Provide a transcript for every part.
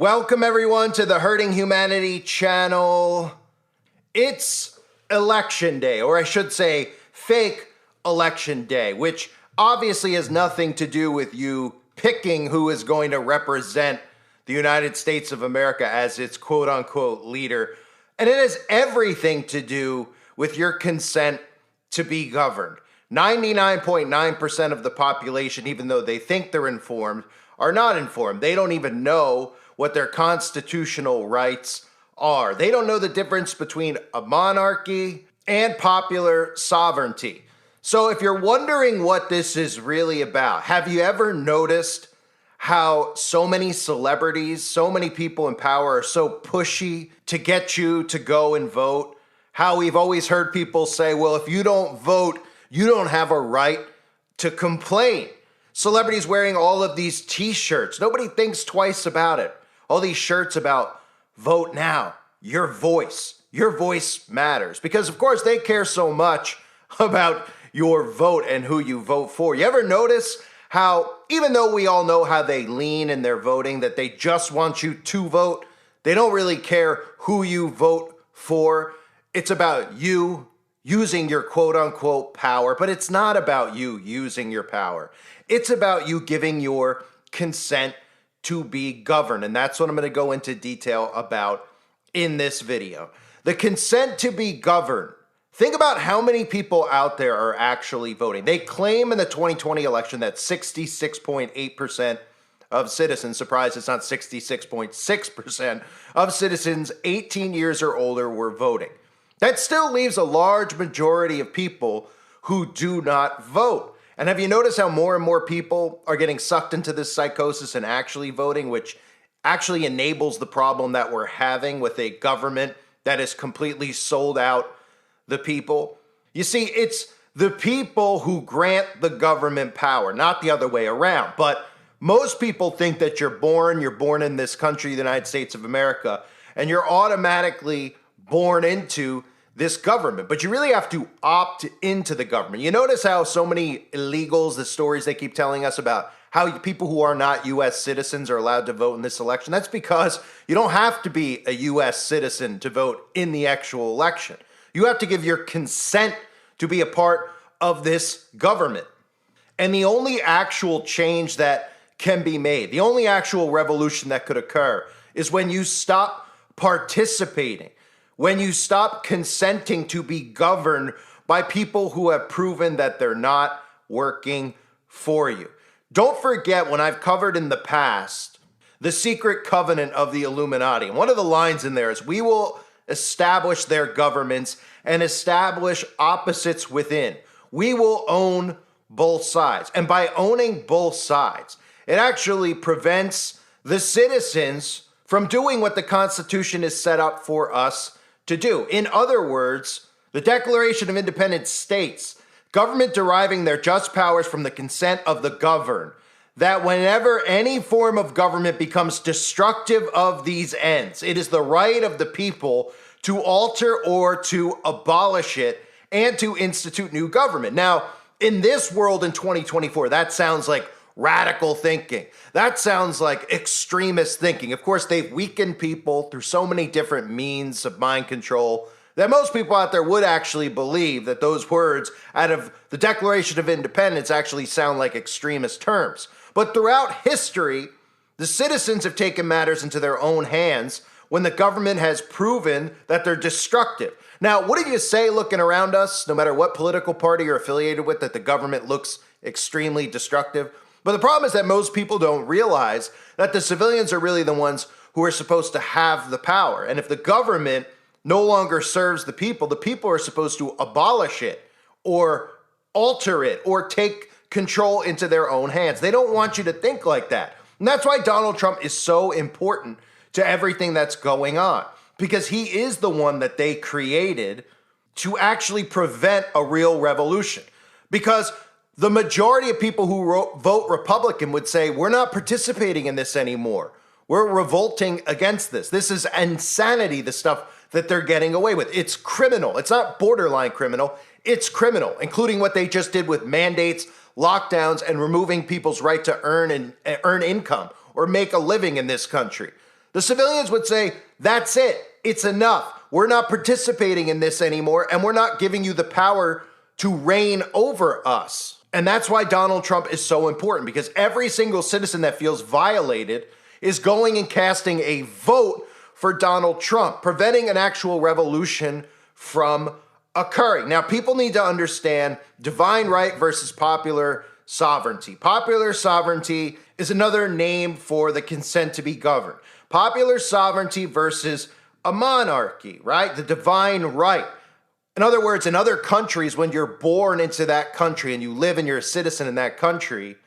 Welcome everyone to the Hurting Humanity channel. It's election day, or I should say fake election day, which obviously has nothing to do with you picking who is going to represent the United States of America as its quote unquote leader. And it has everything to do with your consent to be governed. 99.9% of the population, even though they think they're informed, are not informed. They don't even know what their constitutional rights are. They don't know the difference between a monarchy and popular sovereignty. So if you're wondering what this is really about, have you ever noticed how so many celebrities, so many people in power are so pushy to get you to go and vote? How we've always heard people say, well, if you don't vote, you don't have a right to complain. Celebrities wearing all of these t-shirts. Nobody thinks twice about it. All these shirts about vote now, your voice matters. Because of course they care so much about your vote and who you vote for. You ever notice how, even though we all know how they lean in their voting, that they just want you to vote, they don't really care who you vote for. It's about you using your quote unquote power, but it's not about you using your power. It's about you giving your consent to be governed. And that's what I'm going to go into detail about in this video. The consent to be governed. Think about how many people out there are actually voting. They claim in the 2020 election that 66.8% of citizens, surprise, it's not 66.6% of citizens 18 years or older were voting. That still leaves a large majority of people who do not vote. And have you noticed how more and more people are getting sucked into this psychosis and actually voting, which actually enables the problem that we're having with a government that is completely sold out the people? You see, it's the people who grant the government power, not the other way around. But most people think that you're born in this country, the United States of America, and you're automatically born into this government, but you really have to opt into the government. You notice how so many illegals, the stories they keep telling us about how people who are not U.S. citizens are allowed to vote in this election. That's because you don't have to be a U.S. citizen to vote in the actual election. You have to give your consent to be a part of this government. And the only actual change that can be made, the only actual revolution that could occur, is when you stop participating, when you stop consenting to be governed by people who have proven that they're not working for you. Don't forget, when I've covered in the past the secret covenant of the Illuminati, and one of the lines in there is, we will establish their governments and establish opposites within. We will own both sides. And by owning both sides, it actually prevents the citizens from doing what the Constitution is set up for us to do. In other words, the Declaration of Independence states, government deriving their just powers from the consent of the governed, that whenever any form of government becomes destructive of these ends, it is the right of the people to alter or to abolish it and to institute new government. Now, in this world in 2024, that sounds like radical thinking. That sounds like extremist thinking. Of course, they've weakened people through so many different means of mind control that most people out there would actually believe that those words out of the Declaration of Independence actually sound like extremist terms. But throughout history, the citizens have taken matters into their own hands when the government has proven that they're destructive. Now, what did you say looking around us, no matter what political party you're affiliated with, that the government looks extremely destructive? But the problem is that most people don't realize that the civilians are really the ones who are supposed to have the power. And if the government no longer serves the people are supposed to abolish it or alter it or take control into their own hands. They don't want you to think like that. And that's why Donald Trump is so important to everything that's going on, because he is the one that they created to actually prevent a real revolution. Because the majority of people who vote Republican would say, we're not participating in this anymore. We're revolting against this. This is insanity, the stuff that they're getting away with. It's criminal. It's not borderline criminal. It's criminal, including what they just did with mandates, lockdowns, and removing people's right to earn income or make a living in this country. The civilians would say, that's it. It's enough. We're not participating in this anymore, and we're not giving you the power to reign over us. And that's why Donald Trump is so important, because every single citizen that feels violated is going and casting a vote for Donald Trump, preventing an actual revolution from occurring. Now, people need to understand divine right versus popular sovereignty. Popular sovereignty is another name for the consent to be governed. Popular sovereignty versus a monarchy, right? The divine right. In other words, in other countries, when you're born into that country and you live and you're a citizen in that country,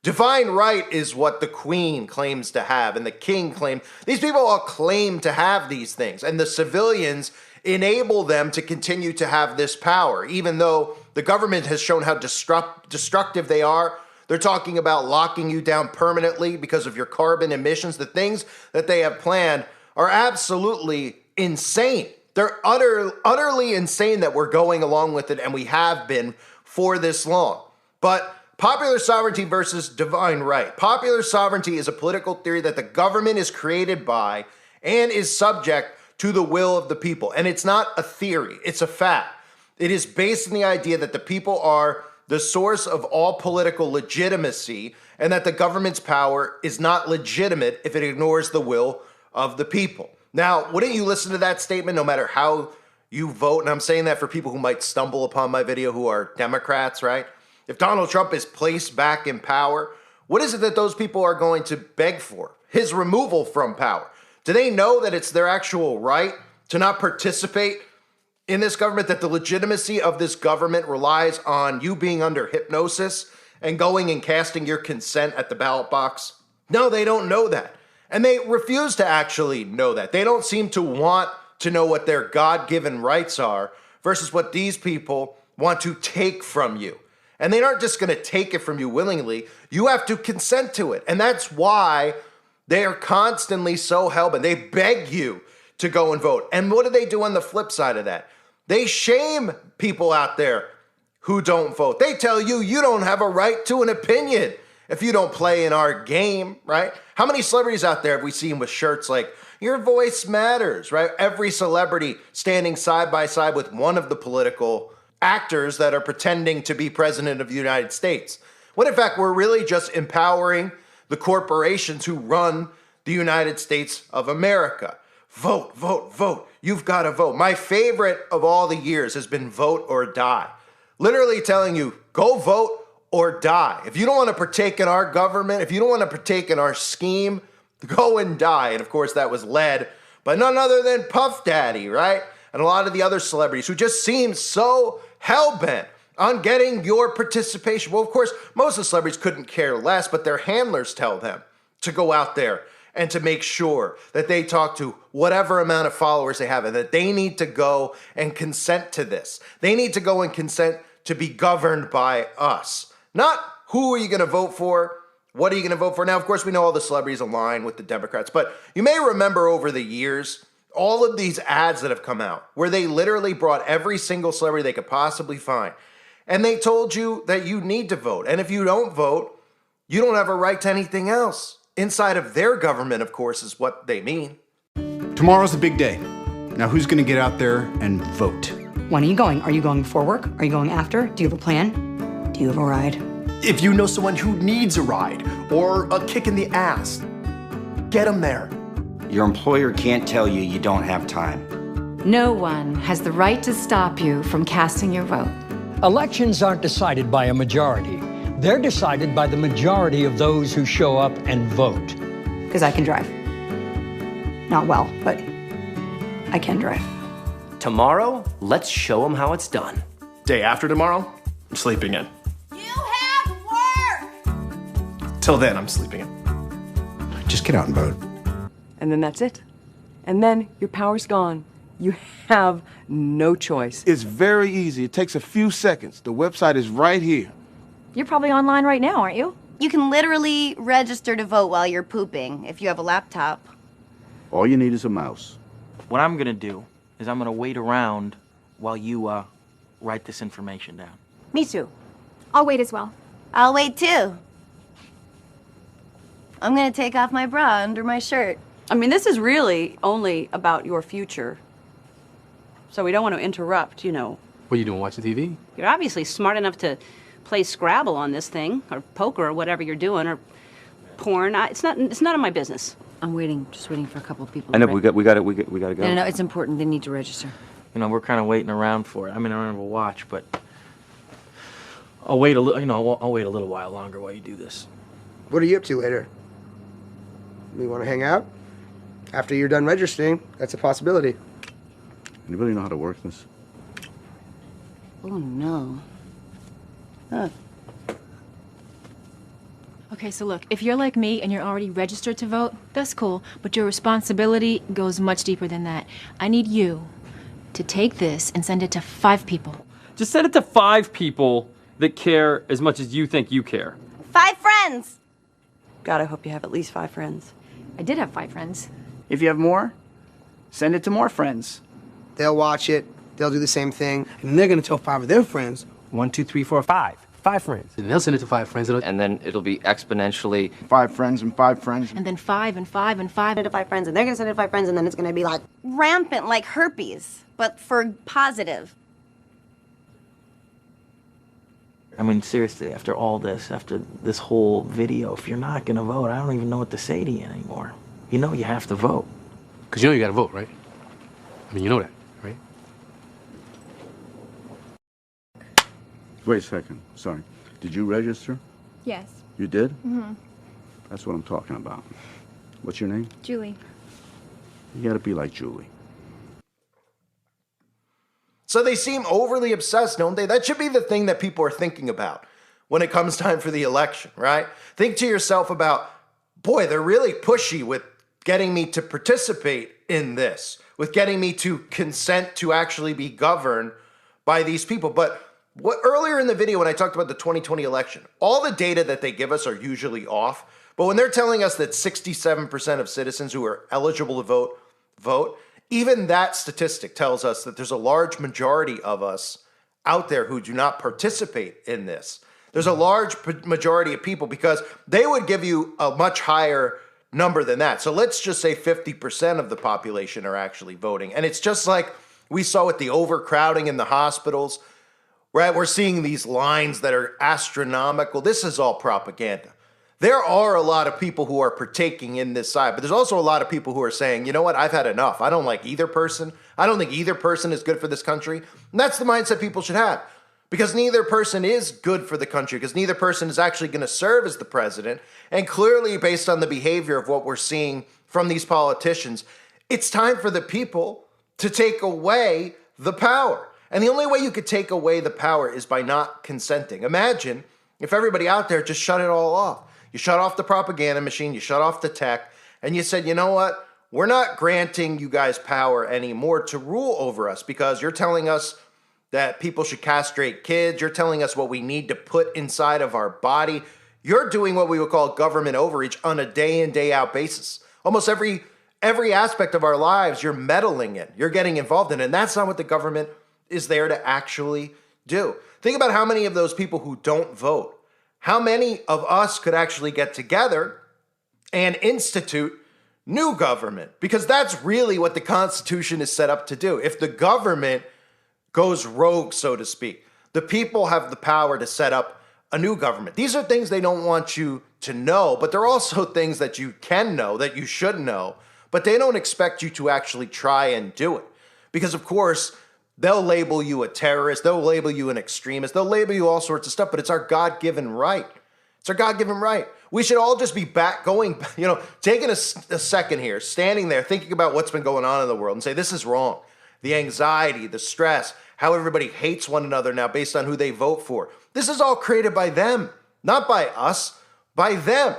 divine right is what the queen claims to have and the king claims. These people all claim to have these things, and the civilians enable them to continue to have this power, even though the government has shown how destructive they are. They're talking about locking you down permanently because of your carbon emissions. The things that they have planned are absolutely insane. They're utterly insane that we're going along with it, and we have been for this long. But popular sovereignty versus divine right. Popular sovereignty is a political theory that the government is created by and is subject to the will of the people. And it's not a theory, it's a fact. It is based on the idea that the people are the source of all political legitimacy, and that the government's power is not legitimate if it ignores the will of the people. Now, wouldn't you listen to that statement no matter how you vote? And I'm saying that for people who might stumble upon my video who are Democrats, right? If Donald Trump is placed back in power, what is it that those people are going to beg for? His removal from power. Do they know that it's their actual right to not participate in this government, that the legitimacy of this government relies on you being under hypnosis and going and casting your consent at the ballot box? No, they don't know that. And they refuse to actually know that. They don't seem to want to know what their God-given rights are versus what these people want to take from you. And they aren't just going to take it from you willingly. You have to consent to it. And that's why they are constantly so hell-bent. They beg you to go and vote. And what do they do on the flip side of that? They shame people out there who don't vote. They tell you, you don't have a right to an opinion if you don't play in our game, right? How many celebrities out there have we seen with shirts like, your voice matters, right? Every celebrity standing side by side with one of the political actors that are pretending to be president of the United States. When in fact, we're really just empowering the corporations who run the United States of America. Vote, vote, vote. You've got to vote. My favorite of all the years has been vote or die. Literally telling you, go vote or die. If you don't want to partake in our government, if you don't want to partake in our scheme, go and die. And of course, that was led by none other than Puff Daddy, right? And a lot of the other celebrities who just seem so hell-bent on getting your participation. Well, of course, most of the celebrities couldn't care less, but their handlers tell them to go out there and to make sure that they talk to whatever amount of followers they have and that they need to go and consent to this. They need to go and consent to be governed by us. Not who are you going to vote for? What are you going to vote for? Now, of course, we know all the celebrities align with the Democrats, but you may remember over the years, all of these ads that have come out where they literally brought every single celebrity they could possibly find. And they told you that you need to vote. And if you don't vote, you don't have a right to anything else. Inside of their government, of course, is what they mean. Tomorrow's a big day. Now, who's going to get out there and vote? When are you going? Are you going before work? Are you going after? Do you have a plan? Do you have a ride? If you know someone who needs a ride or a kick in the ass, get them there. Your employer can't tell you you don't have time. No one has the right to stop you from casting your vote. Elections aren't decided by a majority. They're decided by the majority of those who show up and vote. Because I can drive. Not well, but I can drive. Tomorrow, let's show them how it's done. Day after tomorrow, I'm sleeping in. You have work! Till then, I'm sleeping in. Just get out and vote. And then that's it. And then your power's gone. You have no choice. It's very easy. It takes a few seconds. The website is right here. You're probably online right now, aren't you? You can literally register to vote while you're pooping if you have a laptop. All you need is a mouse. What I'm gonna do is I'm gonna wait around while you, write this information down. Me too. I'll wait as well. I'll wait too. I'm gonna take off my bra under my shirt. I mean, this is really only about your future. So we don't want to interrupt, you know. What are you doing, watching TV? You're obviously smart enough to play Scrabble on this thing, or poker, or whatever you're doing, or porn. It's none of my business. I'm just waiting for a couple of people. I know, we gotta go. No, it's important. They need to register. You know, we're kind of waiting around for it. I mean, I don't have a watch, but I'll wait a little. You know, I'll wait a little while longer while you do this. What are you up to later? We want to hang out? After you're done registering, that's a possibility. Anybody know how to work this? Oh, no. Huh. Okay, so look, if you're like me and you're already registered to vote, that's cool, but your responsibility goes much deeper than that. I need you to take this and send it to 5 people. Just send it to 5 people that care as much as you think you care. 5 friends! God, I hope you have at least 5 friends. I did have 5 friends. If you have more, send it to more friends. They'll watch it. They'll do the same thing. And they're going to tell 5 of their friends, 1, 2, 3, 4, 5. 5 friends. And they'll send it to 5 friends. And then it'll be exponentially 5 friends and 5 friends. And then 5 and 5 and 5. To 5 friends, and they're gonna send it to 5 friends, and then it's gonna be like rampant, like herpes, but for positive. I mean, seriously, after all this, after this whole video, if you're not gonna vote, I don't even know what to say to you anymore. You know you have to vote. Because you know you gotta vote, right? I mean, you know that, right? Wait a second. Sorry. Did you register? Yes. You did? Mm-hmm. That's what I'm talking about. What's your name? Julie. You gotta be like Julie. So they seem overly obsessed, don't they? That should be the thing that people are thinking about when it comes time for the election, right? Think to yourself about, boy, they're really pushy with getting me to participate in this, with getting me to consent to actually be governed by these people. But what earlier in the video when I talked about the 2020 election, all the data that they give us are usually off. But when they're telling us that 67% of citizens who are eligible to vote, even that statistic tells us that there's a large majority of us out there who do not participate in this. There's a large majority of people because they would give you a much higher number than that. So let's just say 50% of the population are actually voting. And it's just like we saw with the overcrowding in the hospitals, right? We're seeing these lines that are astronomical. This is all propaganda. There are a lot of people who are partaking in this side, but there's also a lot of people who are saying, you know what, I've had enough. I don't like either person. I don't think either person is good for this country. And that's the mindset people should have, because neither person is good for the country, because neither person is actually going to serve as the president. And clearly, based on the behavior of what we're seeing from these politicians, it's time for the people to take away the power. And the only way you could take away the power is by not consenting. Imagine if everybody out there just shut it all off. You shut off the propaganda machine, you shut off the tech, and you said, you know what? We're not granting you guys power anymore to rule over us because you're telling us that people should castrate kids. You're telling us what we need to put inside of our body. You're doing what we would call government overreach on a day in, day out basis. Almost every aspect of our lives, you're meddling in. You're getting involved in, and that's not what the government is there to actually do. Think about how many of those people who don't vote, how many of us could actually get together and institute new government? Because that's really what the Constitution is set up to do. If the government goes rogue, so to speak, the people have the power to set up a new government. These are things they don't want you to know, but they're also things that you can know, that you should know, but they don't expect you to actually try and do it. Because, of course, they'll label you a terrorist. They'll label you an extremist. They'll label you all sorts of stuff, but it's our God-given right. It's our God-given right. We should all just be taking a second here, standing there, thinking about what's been going on in the world and say, this is wrong. The anxiety, the stress, how everybody hates one another now based on who they vote for. This is all created by them, not by us, by them.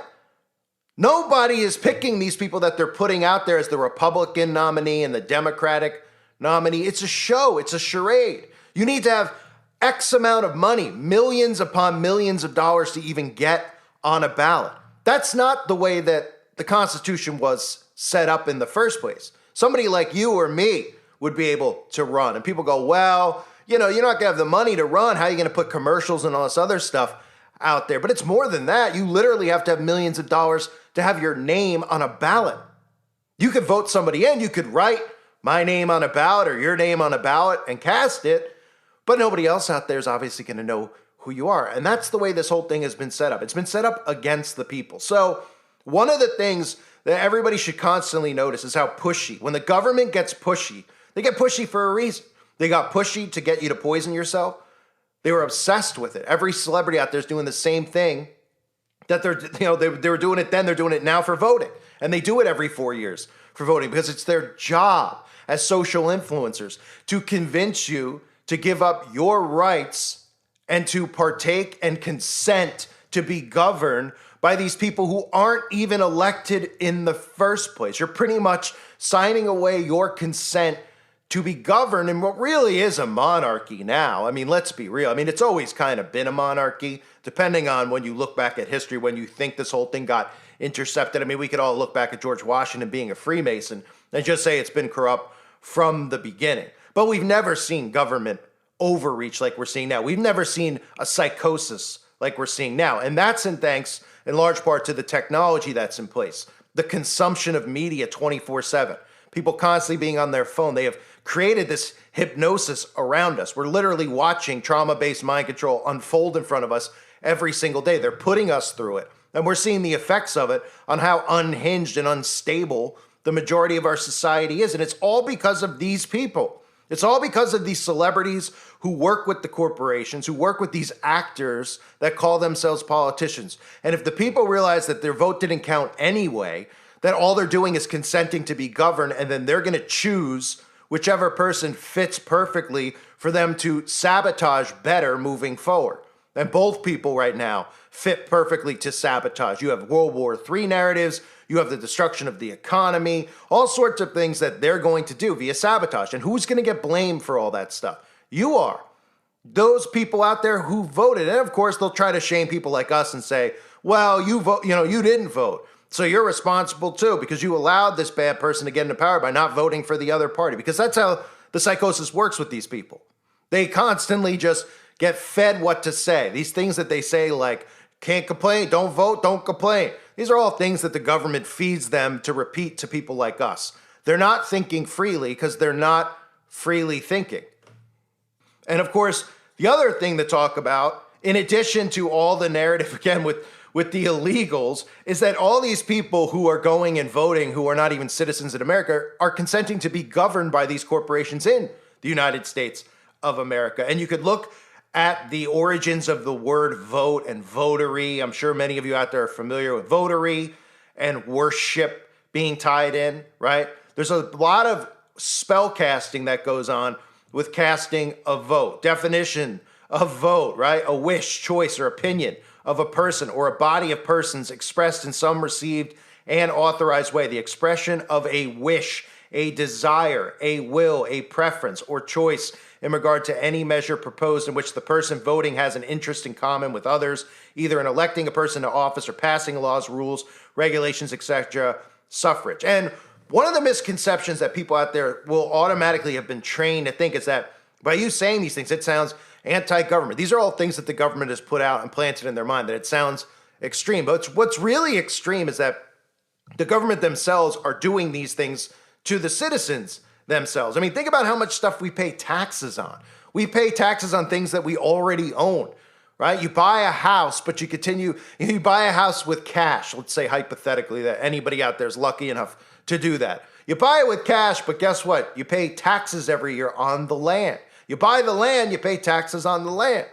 Nobody is picking these people that they're putting out there as the Republican nominee and the Democratic nominee. It's a show. It's a charade. You need to have X amount of money, millions upon millions of dollars to even get on a ballot. That's not the way that the Constitution was set up in the first place. Somebody like you or me would be able to run. And people go, well, you're not going to have the money to run. How are you going to put commercials and all this other stuff out there? But it's more than that. You literally have to have millions of dollars to have your name on a ballot. You could vote somebody in, you could write my name on a ballot or your name on a ballot and cast it, but nobody else out there is obviously going to know who you are. And that's the way this whole thing has been set up. It's been set up against the people. So one of the things that everybody should constantly notice is how pushy. When the government gets pushy, they get pushy for a reason. They got pushy to get you to poison yourself. They were obsessed with it. Every celebrity out there is doing the same thing that they were doing it then, they're doing it now for voting. And they do it every 4 years for voting because it's their job as social influencers to convince you to give up your rights and to partake and consent to be governed by these people who aren't even elected in the first place. You're pretty much signing away your consent to be governed in what really is a monarchy now. I mean, let's be real. I mean, it's always kind of been a monarchy, depending on when you look back at history, when you think this whole thing got intercepted. I mean, we could all look back at George Washington being a Freemason and just say it's been corrupt from the beginning. But we've never seen government overreach like we're seeing now. We've never seen a psychosis like we're seeing now. And that's thanks in large part to the technology that's in place. The consumption of media 24/7. People constantly being on their phone. They have created this hypnosis around us. We're literally watching trauma-based mind control unfold in front of us every single day. They're putting us through it. And we're seeing the effects of it on how unhinged and unstable the majority of our society is. And it's all because of these people. It's all because of these celebrities who work with the corporations, who work with these actors that call themselves politicians. And if the people realize that their vote didn't count anyway, that all they're doing is consenting to be governed, and then they're going to choose whichever person fits perfectly for them to sabotage better moving forward. And both people right now fit perfectly to sabotage. You have World War III narratives, you have the destruction of the economy, all sorts of things that they're going to do via sabotage. And who's going to get blamed for all that stuff? You are. Those people out there who voted. And of course, they'll try to shame people like us and say, well, you didn't vote. So you're responsible too because you allowed this bad person to get into power by not voting for the other party. Because that's how the psychosis works with these people. They constantly just get fed what to say. These things that they say like, can't complain, don't vote, don't complain. These are all things that the government feeds them to repeat to people like us. They're not thinking freely because they're not freely thinking. And of course, the other thing to talk about, in addition to all the narrative, again, with the illegals, is that all these people who are going and voting, who are not even citizens in America, are consenting to be governed by these corporations in the United States of America. And you could look at the origins of the word vote and votary. I'm sure many of you out there are familiar with votary and worship being tied in, right? There's a lot of spell casting that goes on with casting a vote. Definition of vote, right? A wish, choice, or opinion of a person or a body of persons expressed in some received and authorized way. The expression of a wish, a desire, a will, a preference, or choice in regard to any measure proposed in which the person voting has an interest in common with others, either in electing a person to office or passing laws, rules, regulations, etc., suffrage. And one of the misconceptions that people out there will automatically have been trained to think is that by you saying these things, it sounds anti-government. These are all things that the government has put out and planted in their mind, that it sounds extreme. But what's really extreme is that the government themselves are doing these things to the citizens themselves. I mean, think about how much stuff we pay taxes on. We pay taxes on things that we already own, right? You buy a house, but you buy a house with cash. Let's say hypothetically that anybody out there is lucky enough to do that. You buy it with cash, but guess what? You pay taxes every year on the land. You buy the land, you pay taxes on the land.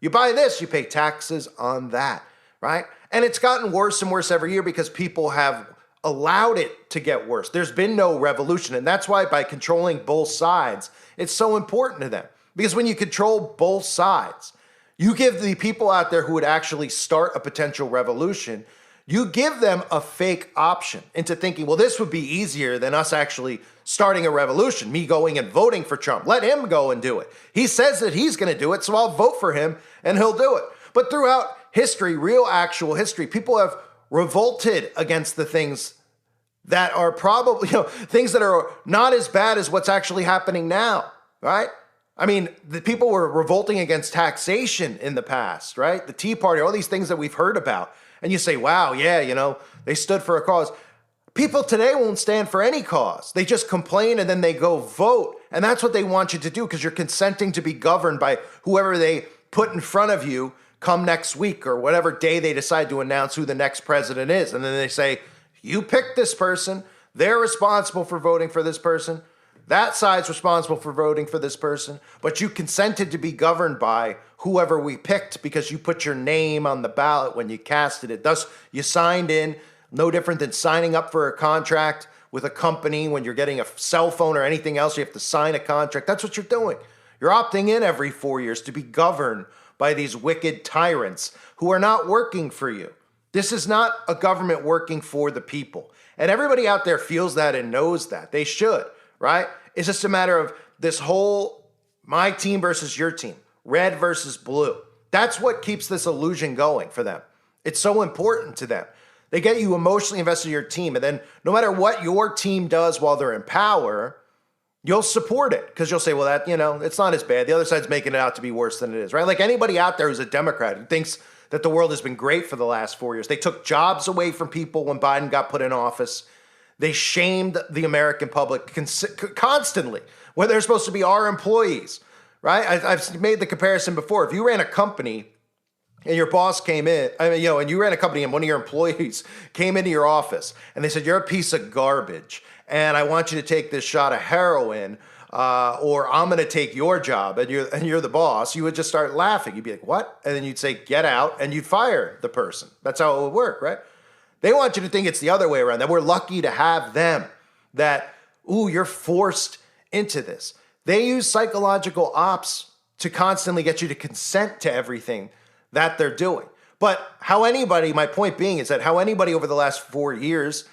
You buy this, you pay taxes on that, right? And it's gotten worse and worse every year because people have allowed it to get worse. There's been no revolution. And that's why by controlling both sides, it's so important to them. Because when you control both sides, you give the people out there who would actually start a potential revolution, you give them a fake option into thinking, well, this would be easier than us actually starting a revolution, me going and voting for Trump. Let him go and do it. He says that he's going to do it, so I'll vote for him and he'll do it. But throughout history, real actual history, people have revolted against the things that are probably, things that are not as bad as what's actually happening now, right? I mean, the people were revolting against taxation in the past, right? The Tea Party, all these things that we've heard about. And you say, wow, yeah, they stood for a cause. People today won't stand for any cause. They just complain and then they go vote. And that's what they want you to do because you're consenting to be governed by whoever they put in front of you come next week or whatever day they decide to announce who the next president is. And then they say, you picked this person. They're responsible for voting for this person. That side's responsible for voting for this person. But you consented to be governed by whoever we picked because you put your name on the ballot when you casted it. Thus, you signed in. No different than signing up for a contract with a company when you're getting a cell phone or anything else. You have to sign a contract. That's what you're doing. You're opting in every 4 years to be governed by these wicked tyrants who are not working for you. This is not a government working for the people. And everybody out there feels that and knows that. They should, right? It's just a matter of this whole my team versus your team, red versus blue. That's what keeps this illusion going for them. It's so important to them. They get you emotionally invested in your team. And then no matter what your team does while they're in power, you'll support it because you'll say, well, that, it's not as bad. The other side's making it out to be worse than it is, right? Like anybody out there who's a Democrat who thinks that the world has been great for the last 4 years. They took jobs away from people when Biden got put in office. They shamed the American public constantly when they're supposed to be our employees, right? I've made the comparison before. If you ran a company and your boss came in, and you ran a company and one of your employees came into your office and they said, you're a piece of garbage and I want you to take this shot of heroin or I'm going to take your job and you're the boss, you would just start laughing. You'd be like, what? And then you'd say, get out, and you'd fire the person. That's how it would work, right? They want you to think it's the other way around, that we're lucky to have them, that, ooh, you're forced into this. They use psychological ops to constantly get you to consent to everything that they're doing. But my point being is that how anybody over the last 4 years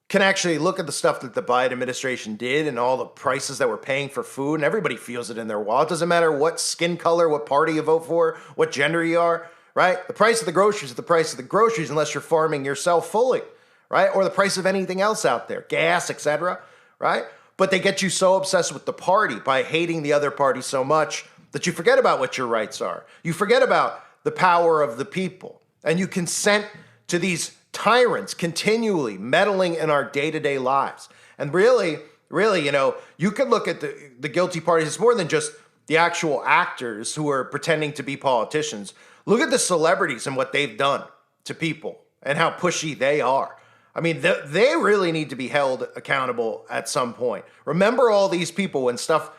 can actually look at the stuff that the Biden administration did and all the prices that we're paying for food, and everybody feels it in their wallet. It doesn't matter what skin color, what party you vote for, what gender you are, right? The price of the groceries is the price of the groceries unless you're farming yourself fully, right? Or the price of anything else out there, gas, etc., right? But they get you so obsessed with the party by hating the other party so much that you forget about what your rights are. You forget about the power of the people, and you consent to these tyrants continually meddling in our day-to-day lives. And really, you could look at the guilty parties. It's more than just the actual actors who are pretending to be politicians. Look at the celebrities and what they've done to people and how pushy they are. I mean, they really need to be held accountable at some point. Remember all these people when stuff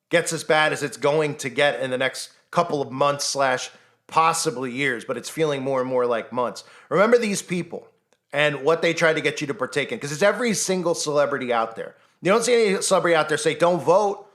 gets as bad as it's going to get in the next couple of months / possibly years, but it's feeling more and more like months. Remember these people and what they try to get you to partake in, because it's every single celebrity out there. You don't see any celebrity out there say, don't vote.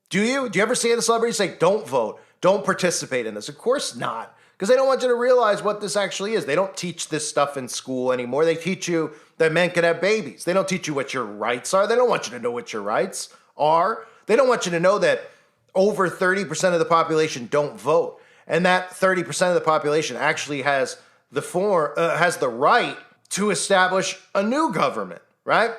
Do you? Do you ever see any celebrity say, don't vote, don't participate in this? Of course not, because they don't want you to realize what this actually is. They don't teach this stuff in school anymore. They teach you that men can have babies. They don't teach you what your rights are. They don't want you to know what your rights are. They don't want you to know that over 30% of the population don't vote. And that 30% of the population actually has the right to establish a new government, right?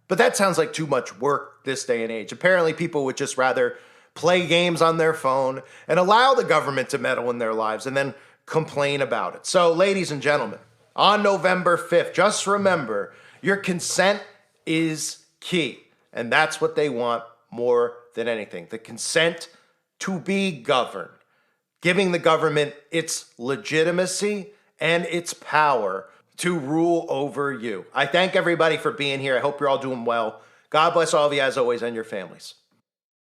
But that sounds like too much work this day and age. Apparently, people would just rather play games on their phone and allow the government to meddle in their lives and then complain about it. So, ladies and gentlemen, on November 5th, just remember, your consent is key. And that's what they want more than anything. The consent to be governed. Giving the government its legitimacy and its power to rule over you. I thank everybody for being here. I hope you're all doing well. God bless all of you as always and your families.